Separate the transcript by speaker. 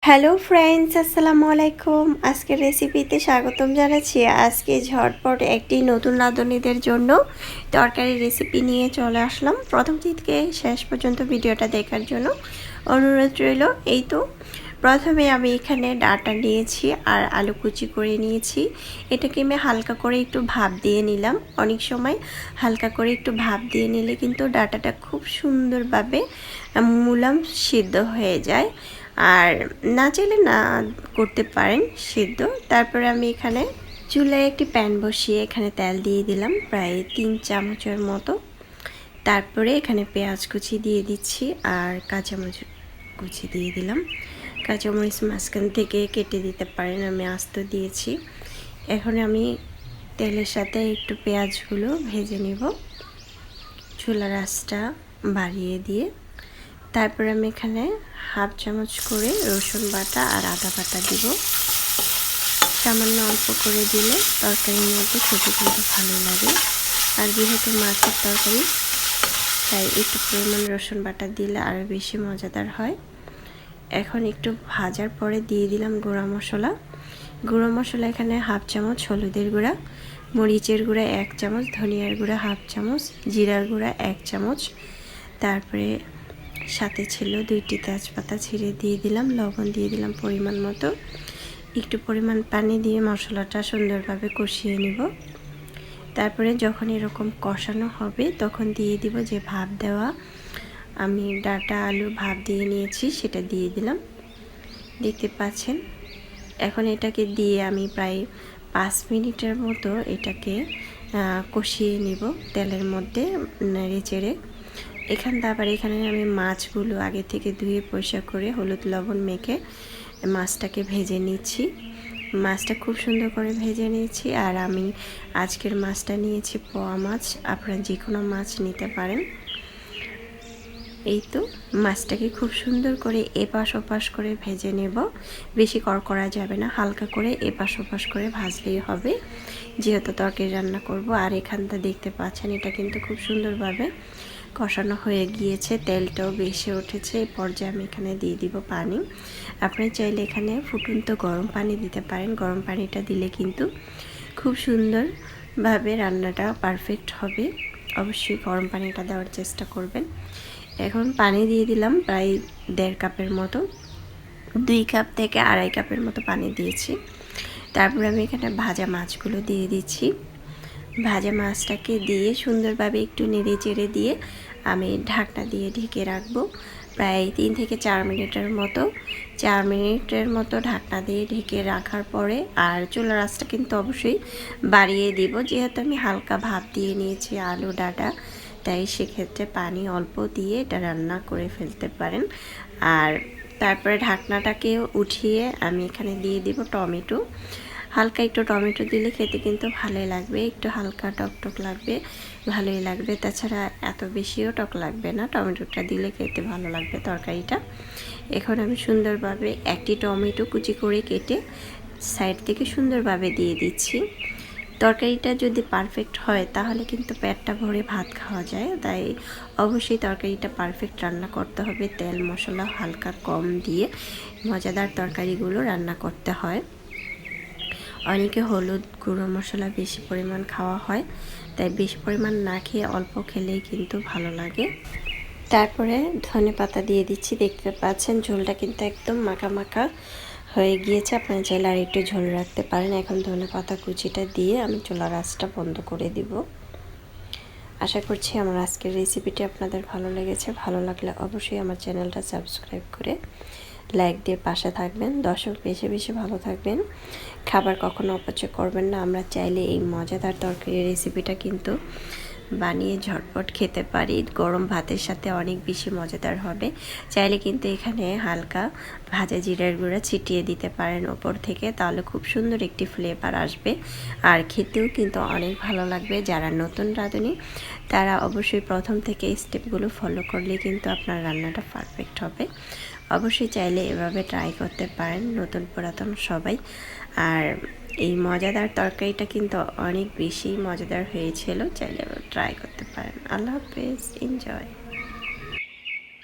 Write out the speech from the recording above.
Speaker 1: Hello friends, আসসালামু আলাইকুম। আজকের রেসিপিতে স্বাগতম জানাচ্ছি। আজকে ঝটপট একটি নতুন রাঁধুনিদের জন্য তরকারি রেসিপি নিয়ে চলে আসলাম। প্রথম থেকে শেষ পর্যন্ত ভিডিওটা দেখার জন্য অনুরোধ রইল। এই তো প্রথমে আমি এখানে ডাঁটা নিয়েছি আর আলু কুচি করে নিয়েছি। এটাকে আমি হালকা করে একটু ভাপ দিয়ে নিলাম। অনেক সময় হালকা করে একটু ভাপ দিয়ে নিলে কিন্তু ডাঁটাটা খুব সুন্দরভাবে মুলাম সিদ্ধ হয়ে যায়। আর না চাইলে না করতে পারেন সিদ্ধ। তারপরে আমি এখানে চুলায় একটি প্যান বসিয়ে এখানে তেল দিয়ে দিলাম প্রায় 3 চামচের মতো। তারপরে এখানে পেঁয়াজ কুচি দিয়ে দিচ্ছি আর কাঁচামরিচ কুচি দিয়ে দিলাম। কাঁচামরিচ মাঝখান থেকে কেটে দিতে পারেন, আমি আস্ত দিয়েছি। এখন আমি তেলের সাথে একটু পেঁয়াজগুলো ভেজে নিব চুলার আঁচটা বাড়িয়ে দিয়ে। তারপরে আমি এখানে হাফ চামচ করে রসুন বাটা আর আদা বাটা দিব। সামান্য অল্প করে দিলে তরকারির মধ্যে খেতে কিন্তু ভালো লাগে। আর যেহেতু মাছের তরকারি তাই একটু পরিমাণ রসুন বাটা দিলে আরও বেশি মজাদার হয়। এখন একটু ভাজার পরে দিয়ে দিলাম গুঁড়া মশলা। গুঁড়ো মশলা এখানে হাফ চামচ হলুদের গুঁড়া, মরিচের গুঁড়া 1 চামচ, ধনিয়ার গুঁড়া হাফ চামচ, জিরার গুঁড়া 1 চামচ। তারপরে সাথে ছিল 2টি তেজপাতা ছিঁড়ে দিয়ে দিলাম। লবণ দিয়ে দিলাম পরিমাণ মতো। একটু পরিমাণ পানি দিয়ে মশলাটা সুন্দরভাবে কষিয়ে নিব। তারপরে যখন এরকম কষানো হবে তখন দিয়ে দিব যে ভাপ দেওয়া আমি ডাঁটা আলু ভাপ দিয়ে নিয়েছি, সেটা দিয়ে দিলাম। দেখতে পাচ্ছেন। এখন এটাকে দিয়ে আমি প্রায় 5 মিনিটের মতো এটাকে কষিয়ে নিব তেলের মধ্যে নেড়ে চেড়ে। এখানে আমি মাছগুলো আগে থেকে ধুয়ে পরিষ্কার করে হলুদ লবণ মেখে মাছটাকে ভেজে নিচ্ছি। মাছটা খুব সুন্দর করে ভেজে নিয়েছি। আর আমি আজকের মাছটা নিয়েছি পোয়া মাছ, আপনারা যে কোনো মাছ নিতে পারেন। এই তো মাছটাকে খুব সুন্দর করে এপাশ ওপাশ করে ভেজে নেব। বেশি কড়কড়া যাবে না, হালকা করে এপাশ ওপাশ করে ভাজলেই হবে, যেহেতু তরকারি রান্না করব। আর এখানটা দেখতে পাচ্ছেন এটা কিন্তু খুব সুন্দরভাবে কষানো হয়ে গিয়েছে, তেলটাও বেশি উঠেছে। এই পর্যায়ে আমি এখানে দিয়ে দিব পানি। আপনি চাইলে এখানে ফুটন্ত গরম পানি দিতে পারেন। গরম পানিটা দিলে কিন্তু খুব সুন্দরভাবে রান্নাটা পারফেক্ট হবে। অবশ্যই গরম পানিটা দেওয়ার চেষ্টা করবেন। এখন পানি দিয়ে দিলাম প্রায় 1.5 কাপের মতো। 2 কাপ থেকে 2.5 কাপের মতো পানি দিয়েছি। তারপরে আমি এখানে ভাজা মাছগুলো দিয়ে দিচ্ছি। ভাজা মাছটাকে দিয়ে সুন্দরভাবে একটু নেড়ে চেড়ে দিয়ে আমি ঢাকনা দিয়ে ঢেকে রাখবো প্রায় 3 থেকে 4 মিনিটের মতো। 4 মিনিটের মতো ঢাকনা দিয়ে ঢেকে রাখার পরে আর চুলার আঁচটা কিন্তু অবশ্যই বাড়িয়ে দিব, যেহেতু আমি হালকা ভাপ দিয়ে নিয়েছি আলু ডাঁটা, তাই সেক্ষেত্রে পানি অল্প দিয়ে এটা রান্না করে ফেলতে পারেন। আর তারপরে ঢাকনাটাকে উঠিয়ে আমি এখানে দিয়ে দিব টমেটো। হালকা একটু টমেটো দিলে খেতে কিন্তু ভালোই লাগবে, একটু হালকা টক লাগবে, ভালোই লাগবে। তাছাড়া এত বেশিও টক লাগবে না, টমেটোটা দিলে খেতে ভালো লাগবে তরকারিটা। এখন আমি সুন্দরভাবে একটি টমেটো কুচি করে কেটে সাইড থেকে সুন্দরভাবে দিয়ে দিচ্ছি। তরকারিটা যদি পারফেক্ট হয় তাহলে কিন্তু পেটটা ভরে ভাত খাওয়া যায়, তাই অবশ্যই তরকারিটা পারফেক্ট রান্না করতে হবে। তেল মশলা হালকা কম দিয়ে মজাদার তরকারিগুলো রান্না করতে হয়। অনেকে হলুদ গুঁড়ো মশলা বেশি পরিমাণ খাওয়া হয়, তাই বেশি পরিমাণ না খেয়ে অল্প খেলেই কিন্তু ভালো লাগে। তারপরে ধনেপাতা দিয়ে দিচ্ছি। দেখতে পাচ্ছেন ঝোলটা কিন্তু একদম মাখা মাখা হয়ে গিয়েছে। আপনারা চাইলে আর একটু ঝোল রাখতে পারেন। এখন ধনেপাতা কুচিটা দিয়ে আমি চুলার আঁচটা বন্ধ করে দিব। আশা করছি আমার আজকের রেসিপিটি আপনাদের ভালো লেগেছে। ভালো লাগলে অবশ্যই আমার চ্যানেলটা সাবস্ক্রাইব করে লাইক দিয়ে পাশে থাকবেন। দর্শক বেশি বেশি ভালো থাকবেন, খাবার কখনো অপচয় করবেন না। আমরা চাইলে এই মজাদার তরকারি রেসিপিটা কিন্তু বানিয়ে ঝটপট খেতে পারি, গরম ভাতের সাথে অনেক বেশি মজাদার হবে। চাইলে কিন্তু এখানে হালকা ভাজা জিরার গুঁড়া ছিটিয়ে দিতে পারেন ওপর থেকে, তাহলে খুব সুন্দর একটি ফ্লেভার আসবে আর খেতেও কিন্তু অনেক ভালো লাগবে। যারা নতুন রাঁধুনি তারা অবশ্যই প্রথম থেকে স্টেপগুলো ফলো করলে কিন্তু আপনার রান্নাটা পারফেক্ট হবে। অবশ্যই চাইলে এভাবে ট্রাই করতে পারেন, নতুন পুরাতন সবাই। আর এই মজাদার তরকারিটা কিন্তু অনেক বেশি মজাদার হয়েছিল, চাইলে ট্রাই করতে পারেন। আল্লাহ হাফেজ, এনজয়।